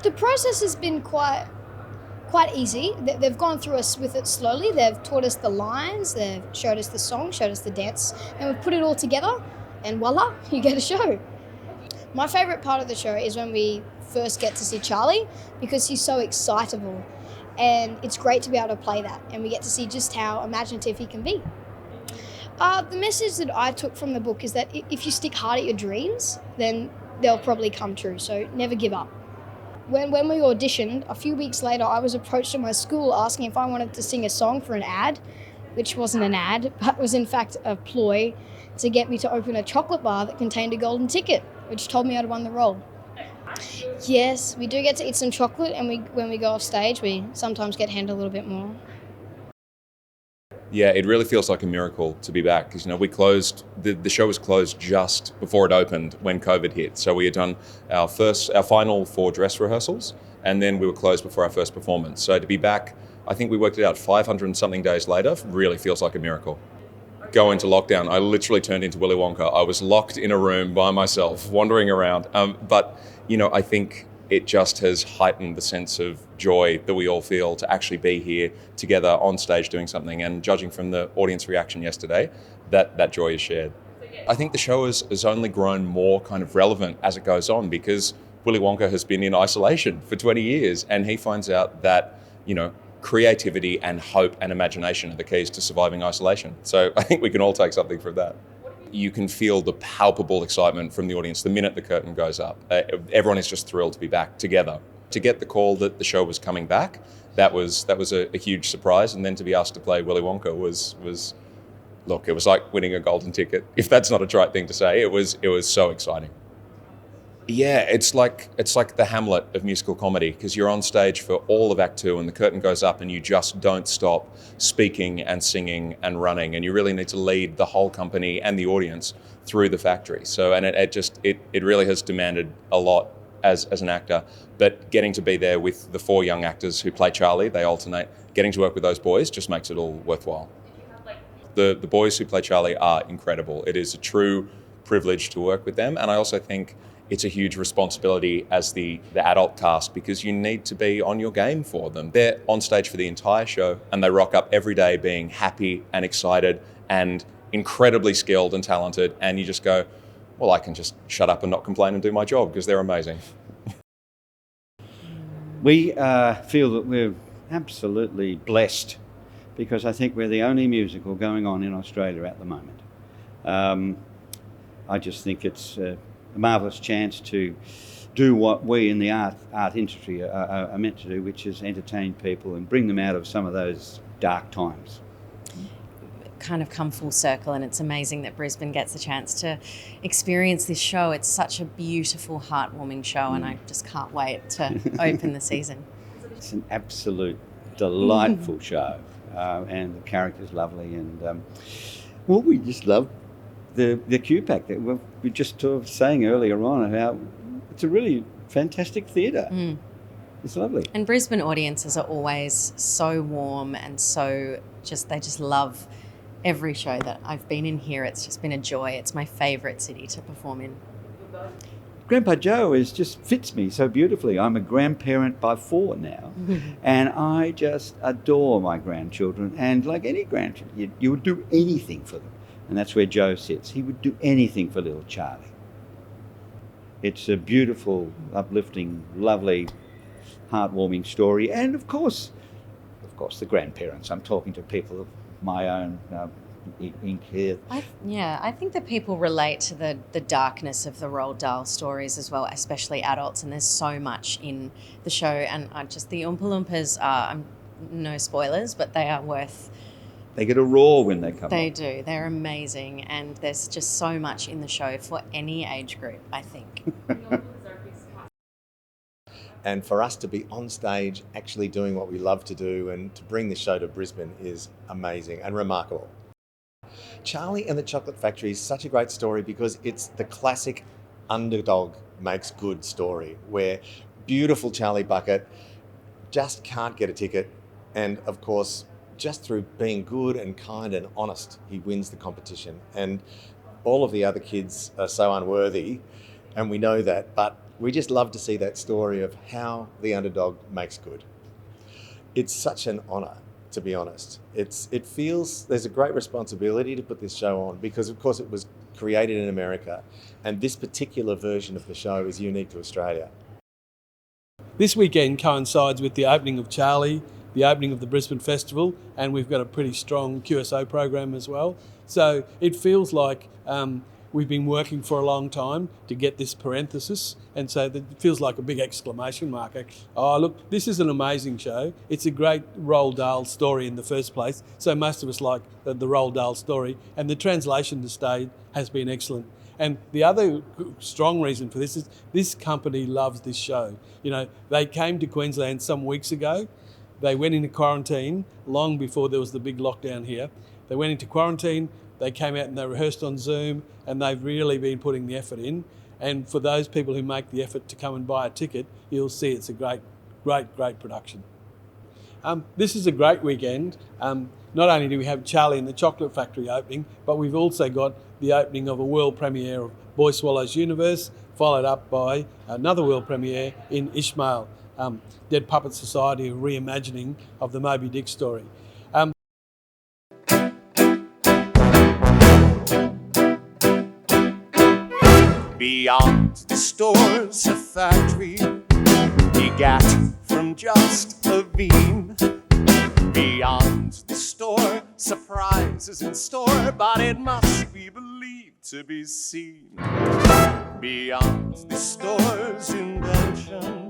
The process has been quite easy. They've gone through us with it slowly. They've taught us the lines, they've showed us the song, showed us the dance, and we've put it all together, and voila, you get a show. My favourite part of the show is when we first get to see Charlie, because he's so excitable, and it's great to be able to play that, and we get to see just how imaginative he can be. The message that I took from the book is that if you stick hard at your dreams, then they'll probably come true, so never give up. When we auditioned, a few weeks later, I was approached at my school asking if I wanted to sing a song for an ad, which wasn't an ad, but was in fact a ploy to get me to open a chocolate bar that contained a golden ticket, which told me I'd won the role. Yes, we do get to eat some chocolate, and when we go off stage, we sometimes get handed a little bit more. Yeah, it really feels like a miracle to be back because, we closed, the show was closed just before it opened when COVID hit. So we had done our final 4 dress rehearsals, and then we were closed before our first performance. So to be back, I think we worked it out 500 and something days later, really feels like a miracle. Go into lockdown, I literally turned into Willy Wonka. I was locked in a room by myself, wandering around. But I think it just has heightened the sense of joy that we all feel to actually be here together on stage doing something. And judging from the audience reaction yesterday, that joy is shared. I think the show has only grown more kind of relevant as it goes on because Willy Wonka has been in isolation for 20 years and he finds out that, creativity and hope and imagination are the keys to surviving isolation. So I think we can all take something from that. You can feel the palpable excitement from the audience the minute the curtain goes up. Everyone is just thrilled to be back together. To get the call that the show was coming back, that was a huge surprise. And then to be asked to play Willy Wonka was look, it was like winning a golden ticket. If that's not a trite thing to say, it was so exciting. Yeah, it's like the Hamlet of musical comedy because you're on stage for all of Act 2 and the curtain goes up and you just don't stop speaking and singing and running and you really need to lead the whole company and the audience through the factory. So, and it really has demanded a lot as an actor, but getting to be there with the 4 young actors who play Charlie, they alternate, getting to work with those boys just makes it all worthwhile. The boys who play Charlie are incredible. It is a true privilege to work with them, and I also think it's a huge responsibility as the adult cast because you need to be on your game for them. They're on stage for the entire show and they rock up every day being happy and excited and incredibly skilled and talented, and you just go, well, I can just shut up and not complain and do my job because they're amazing. We feel that we're absolutely blessed because I think we're the only musical going on in Australia at the moment. I just think it's a marvellous chance to do what we in the art industry are meant to do, which is entertain people and bring them out of some of those dark times. Kind of come full circle, and it's amazing that Brisbane gets the chance to experience this show. It's such a beautiful, heartwarming show, and I just can't wait to open the season. It's an absolute delightful show, and the character's lovely, and we just love the QPAC that we just saying earlier on how it's a really fantastic theatre. It's lovely. And Brisbane audiences are always so warm and they just love every show that I've been in here. It's just been a joy. It's my favourite city to perform in. Grandpa Joe just fits me so beautifully. I'm a grandparent by 4 now, and I just adore my grandchildren. And like any grandchild, you would do anything for them. And that's where Joe sits. He would do anything for little Charlie. It's a beautiful, uplifting, lovely, heartwarming story. And of course, the grandparents. I'm talking to people of my own ink here. I think that people relate to the darkness of the Roald Dahl stories as well, especially adults. And there's so much in the show. And the Oompa Loompas are, no spoilers, but they are worth... They get a roar when they come They up. do. They're amazing. And there's just so much in the show for any age group, I think. And for us to be on stage actually doing what we love to do and to bring this show to Brisbane is amazing and remarkable. Charlie and the Chocolate Factory is such a great story because it's the classic underdog makes good story where beautiful Charlie Bucket just can't get a ticket, and of course just through being good and kind and honest, he wins the competition. And all of the other kids are so unworthy, and we know that, but We just love to see that story of how the underdog makes good. It's such an honour, to be honest. It feels there's a great responsibility to put this show on because, of course, it was created in America, and this particular version of the show is unique to Australia. This weekend coincides with the opening of Charlie, the opening of the Brisbane Festival, and we've got a pretty strong QSO program as well. So it feels like we've been working for a long time to get this parenthesis, and so it feels like a big exclamation mark. Oh, look, this is an amazing show. It's a great Roald Dahl story in the first place, so most of us like the Roald Dahl story, and the translation to stage has been excellent. And the other strong reason for this is this company loves this show. You know, they came to Queensland some weeks ago. They went into quarantine long before there was the big lockdown here. They went into quarantine, they came out and they rehearsed on Zoom, and they've really been putting the effort in. And for those people who make the effort to come and buy a ticket, you'll see it's a great production. This is a great weekend. Not only do we have Charlie and the Chocolate Factory opening, but we've also got the opening of a world premiere of Boy Swallows Universe, followed up by another world premiere in Ishmael, Dead Puppet Society, a reimagining of the Moby Dick story. Beyond the store's a factory, begat from just a bean. Beyond the store, surprises in store, but it must be believed to be seen. Beyond the store's invention,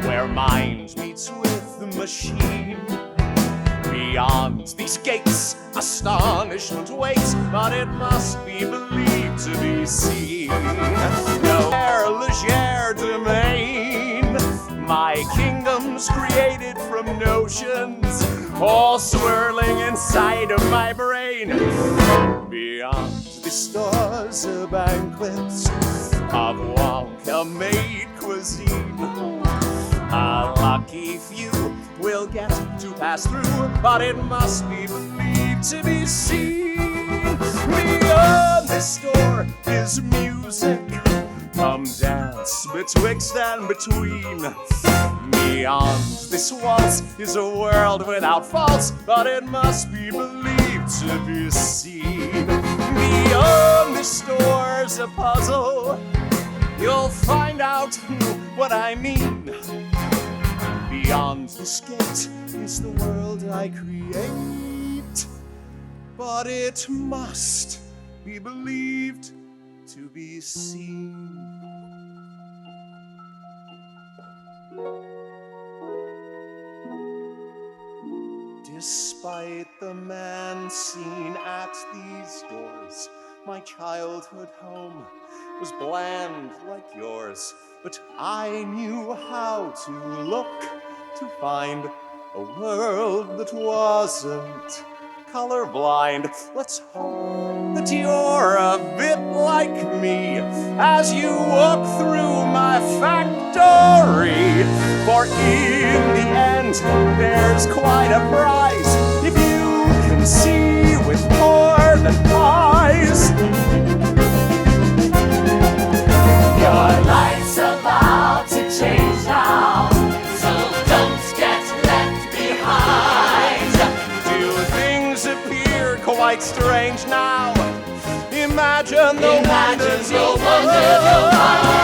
where mind meets with the machine. Beyond these gates, astonishment waits, but it must be believed to be seen. No Legere domain, my kingdom's created from notions, all swirling inside of my brain. Beyond the stores are banquets of Wonka-made cuisine. A lucky few will get to pass through, but it must be believed to be seen. Beyond this door is music, come dance betwixt and between. Beyond this waltz is a world without faults, but it must be believed to be seen. Beyond this door's a puzzle, you'll find out what I mean. Beyond this gate is the world I create, but it must be believed to be seen. Despite the man seen at these doors, my childhood home was bland like yours, but I knew how to look to find a world that wasn't colorblind. Let's hope that you're a bit like me as you walk through my factory, for in the end there's quite a prize if you can see with more than eyes. Your life's about to change now, so don't get left behind. Do things appear quite strange now? Imagine the wonders you'll find.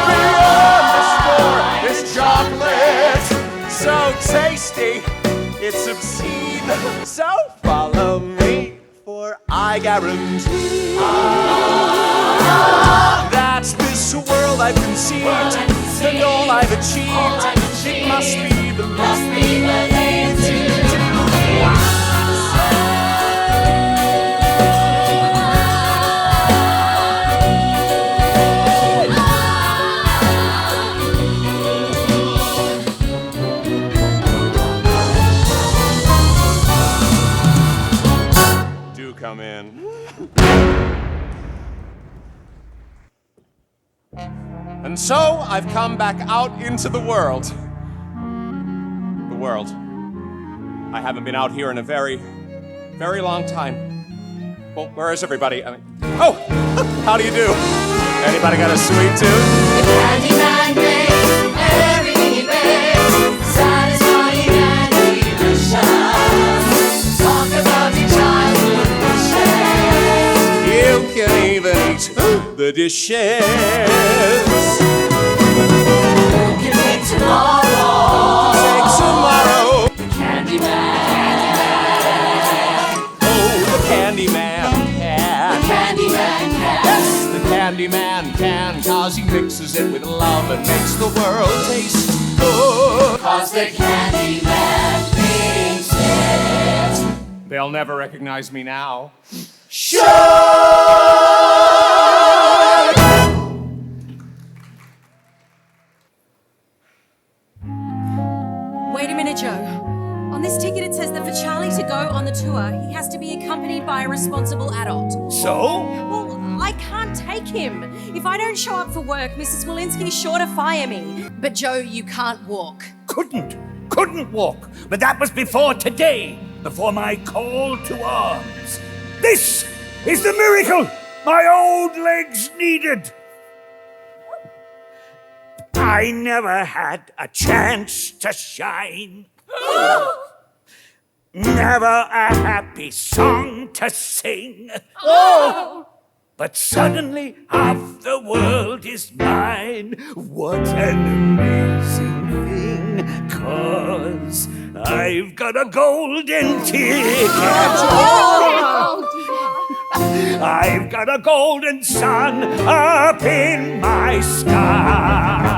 Beyond the store is chocolate, so tasty, it's obscene. So follow me, for I guarantee that this world I've conceived and all I've achieved, it must be believed to be. Do come in. And so I've come back out into the world. The world. I haven't been out here in a very, very long time. Well, where is everybody? Oh, how do you do? Anybody got a sweet tooth? Candyman dishes. Who can make tomorrow? Take tomorrow. Candyman. Oh, the Candyman can. Candyman can. Yes, the Candyman can, 'cause he mixes it with love and makes the world taste good. 'Cause the Candyman thinks it. They'll never recognize me now. Wait a minute, Joe. On this ticket it says that for Charlie to go on the tour, he has to be accompanied by a responsible adult. So? Well, I can't take him. If I don't show up for work, Mrs. Walensky's sure to fire me. But Joe, you can't walk. Couldn't walk. But that was before today, before my call to arms. This is the miracle my old legs needed. I never had a chance to shine. Never a happy song to sing. But suddenly half the world is mine. What an amazing thing, 'cause I've got a golden ticket. I've got a golden sun up in my sky.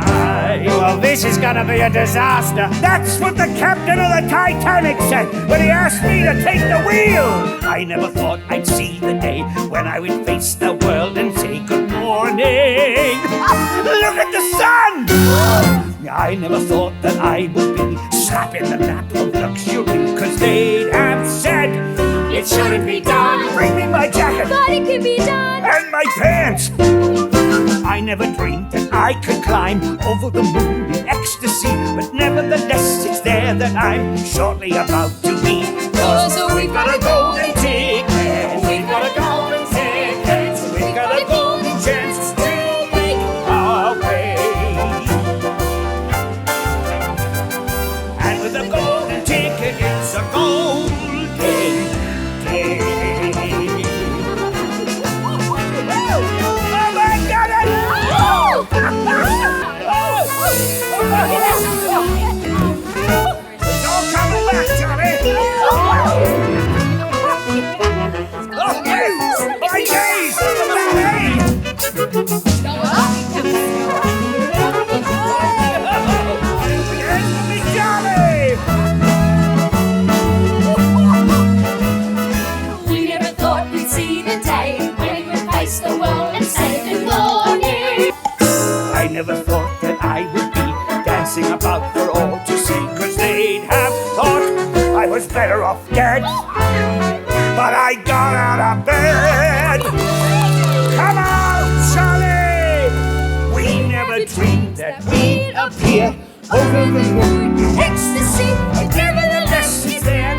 Well, this is gonna be a disaster. That's what the captain of the Titanic said when he asked me to take the wheel. I never thought I'd see the day when I would face the world and say good morning. Look at the sun! I never thought that I would be slapping the lap of luxury, 'cause they'd have said It shouldn't be done. bring me my jacket But it can be done. and my pants. I never dreamed that I could climb over the moon in ecstasy, but nevertheless it's there that I'm shortly about to be. 'Cause we've got a golden ticket, we've got a golden ticket, we've got a golden chance to make our way. And with a golden ticket, it's a golden day. Oh my God! It's all coming back, Johnny! Okay! My days! We never thought we'd see the day when we would face the world and say good morning. I never thought that I would be dancing about for all to see, 'cause they'd have thought I was better off dead. But I got out of bed. Come on, Charlie! We never dreamed that we'd appear over the moon in ecstasy, but nevertheless it's there